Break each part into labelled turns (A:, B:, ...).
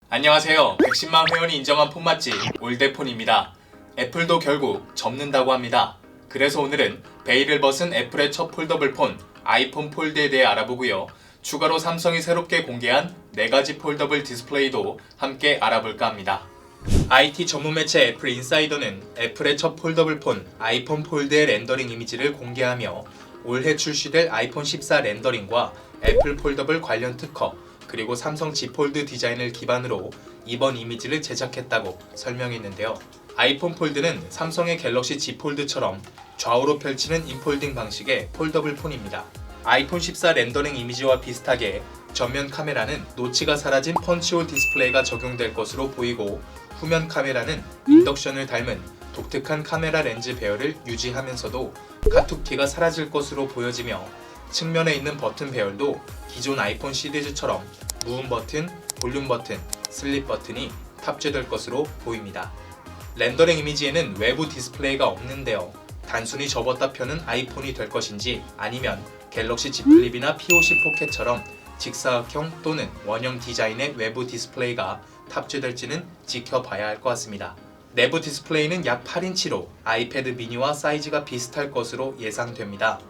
A: 안녕하세요. 110만 회원이 인정한 폰 맛집 올드폰입니다. 애플도 결국 접는다고 합니다. 그래서 오늘은 베일을 벗은 애플의 첫 폴더블 폰 아이폰 폴드에 대해 알아보고요. 추가로 삼성이 새롭게 공개한 4가지 폴더블 디스플레이도 함께 알아볼까 합니다. IT 전문 매체 애플 인사이더는 애플의 첫 폴더블 폰 아이폰 폴드의 렌더링 이미지를 공개하며 올해 출시될 아이폰 14 렌더링과 애플 폴더블 관련 특허, 그리고 삼성 Z 폴드 디자인을 기반으로 이번 이미지를 제작했다고 설명했는데요. 아이폰 폴드는 삼성의 갤럭시 Z 폴드처럼 좌우로 펼치는 인폴딩 방식의 폴더블 폰입니다. 아이폰 14 렌더링 이미지와 비슷하게 전면 카메라는 노치가 사라진 펀치홀 디스플레이가 적용될 것으로 보이고, 후면 카메라는 인덕션을 닮은 독특한 카메라 렌즈 배열을 유지하면서도 카툭티가 사라질 것으로 보여지며, 측면에 있는 버튼 배열도 기존 아이폰 시리즈처럼 무음 버튼, 볼륨 버튼, 슬립 버튼이 탑재될 것으로 보입니다. 렌더링 이미지에는 외부 디스플레이가 없는데요. 단순히 접었다 펴는 아이폰이 될 것인지, 아니면 갤럭시 Z 플립이나 P50 포켓처럼 직사각형 또는 원형 디자인의 외부 디스플레이가 탑재될지는 지켜봐야 할 것 같습니다. 내부 디스플레이는 약 8인치로 아이패드 미니와 사이즈가 비슷할 것으로 예상됩니다.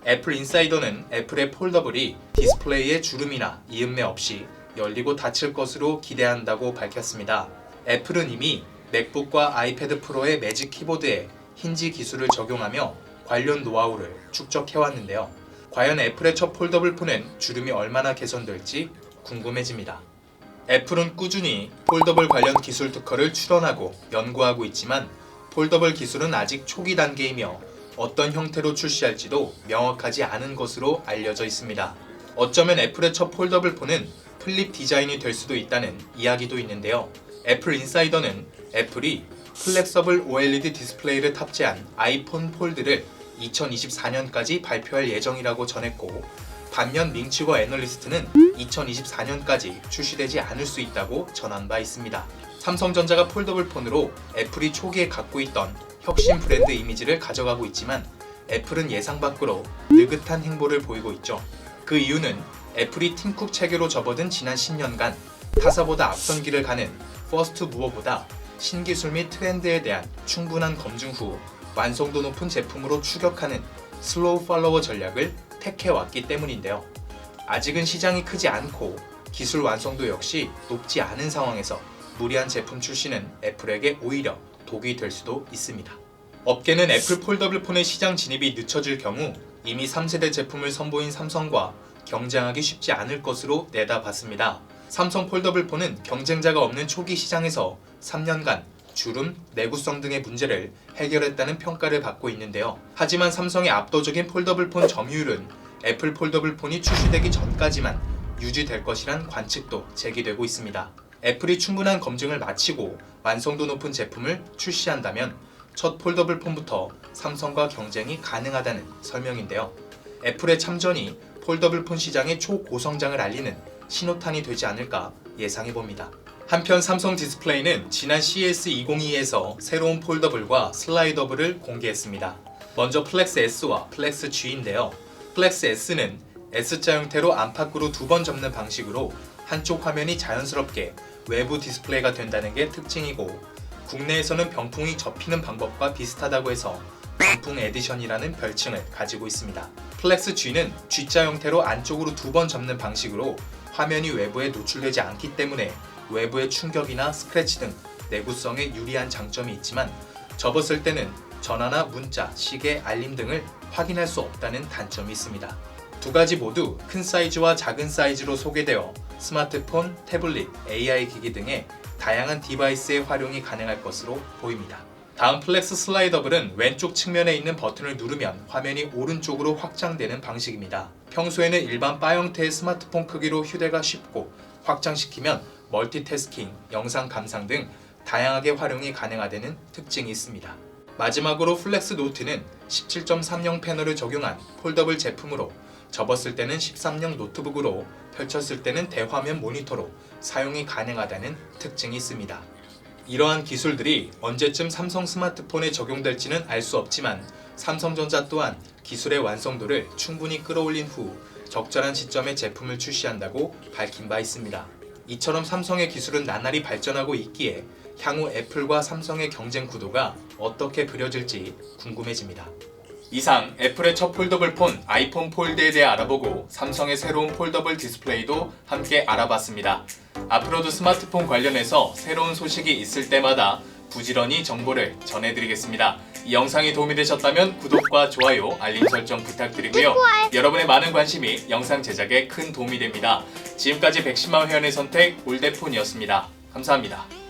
A: 애플 인사이더는 애플의 폴더블이 디스플레이에 주름이나 이음매 없이 열리고 닫힐 것으로 기대한다고 밝혔습니다. 애플은 이미 맥북과 아이패드 프로의 매직 키보드에 힌지 기술을 적용하며 관련 노하우를 축적해왔는데요. 과연 애플의 첫 폴더블 폰은 주름이 얼마나 개선될지 궁금해집니다. 애플은 꾸준히 폴더블 관련 기술 특허를 출원하고 연구하고 있지만, 폴더블 기술은 아직 초기 단계이며 어떤 형태로 출시할지도 명확하지 않은 것으로 알려져 있습니다. 어쩌면 애플의 첫 폴더블 폰은 플립 디자인이 될 수도 있다는 이야기도 있는데요. 애플 인사이더는 애플이 플렉서블 OLED 디스플레이를 탑재한 아이폰 폴드를 2024년까지 발표할 예정이라고 전했고, 반면 밍치거 애널리스트는 2024년까지 출시되지 않을 수 있다고 전한 바 있습니다. 삼성전자가 폴더블 폰으로 애플이 초기에 갖고 있던 혁신 브랜드 이미지를 가져가고 있지만, 애플은 예상 밖으로 느긋한 행보를 보이고 있죠. 그 이유는 애플이 팀쿡 체계로 접어든 지난 10년간 타사보다 앞선 길을 가는 퍼스트 무어보다 신기술 및 트렌드에 대한 충분한 검증 후 완성도 높은 제품으로 추격하는 슬로우 팔로워 전략을 택해왔기 때문인데요. 아직은 시장이 크지 않고 기술 완성도 역시 높지 않은 상황에서 무리한 제품 출시는 애플에게 오히려 독이 될 수도 있습니다. 업계는 애플 폴더블 폰의 시장 진입이 늦춰질 경우 이미 3세대 제품을 선보인 삼성과 경쟁하기 쉽지 않을 것으로 내다봤습니다. 삼성 폴더블 폰은 경쟁자가 없는 초기 시장에서 3년간 주름, 내구성 등의 문제를 해결했다는 평가를 받고 있는데요. 하지만 삼성의 압도적인 폴더블 폰 점유율은 애플 폴더블 폰이 출시되기 전까지만 유지될 것이란 관측도 제기되고 있습니다. 애플이 충분한 검증을 마치고 완성도 높은 제품을 출시한다면 첫 폴더블 폰부터 삼성과 경쟁이 가능하다는 설명인데요. 애플의 참전이 폴더블 폰 시장의 초고성장을 알리는 신호탄이 되지 않을까 예상해봅니다. 한편 삼성 디스플레이는 지난 CES 2022에서 새로운 폴더블과 슬라이더블을 공개했습니다. 먼저 플렉스 S와 플렉스 G인데요. 플렉스 S는 S자 형태로 안팎으로 2번 접는 방식으로 한쪽 화면이 자연스럽게 외부 디스플레이가 된다는 게 특징이고, 국내에서는 병풍이 접히는 방법과 비슷하다고 해서 병풍 에디션이라는 별칭을 가지고 있습니다. 플렉스 G는 G자 형태로 안쪽으로 2번 접는 방식으로 화면이 외부에 노출되지 않기 때문에 외부의 충격이나 스크래치 등 내구성에 유리한 장점이 있지만, 접었을 때는 전화나 문자, 시계, 알림 등을 확인할 수 없다는 단점이 있습니다. 두 가지 모두 큰 사이즈와 작은 사이즈로 소개되어 스마트폰, 태블릿, AI 기기 등의 다양한 디바이스의 활용이 가능할 것으로 보입니다. 다음 플렉스 슬라이더블은 왼쪽 측면에 있는 버튼을 누르면 화면이 오른쪽으로 확장되는 방식입니다. 평소에는 일반 바 형태의 스마트폰 크기로 휴대가 쉽고, 확장시키면 멀티태스킹, 영상 감상 등 다양하게 활용이 가능하다는 특징이 있습니다. 마지막으로 플렉스 노트는 17.30 패널을 적용한 폴더블 제품으로 접었을 때는 13형 노트북으로 펼쳤을 때는 대화면 모니터로 사용이 가능하다는 특징이 있습니다. 이러한 기술들이 언제쯤 삼성 스마트폰에 적용될지는 알 수 없지만 삼성전자 또한 기술의 완성도를 충분히 끌어올린 후 적절한 시점에 제품을 출시한다고 밝힌 바 있습니다. 이처럼 삼성의 기술은 나날이 발전하고 있기에 향후 애플과 삼성의 경쟁 구도가 어떻게 그려질지 궁금해집니다. 이상 애플의 첫 폴더블 폰 아이폰 폴드에 대해 알아보고 삼성의 새로운 폴더블 디스플레이도 함께 알아봤습니다. 앞으로도 스마트폰 관련해서 새로운 소식이 있을 때마다 부지런히 정보를 전해드리겠습니다. 이 영상이 도움이 되셨다면 구독과 좋아요, 알림 설정 부탁드리고요. 여러분의 많은 관심이 영상 제작에 큰 도움이 됩니다. 지금까지 110만 회원의 선택 올드폰이었습니다. 감사합니다.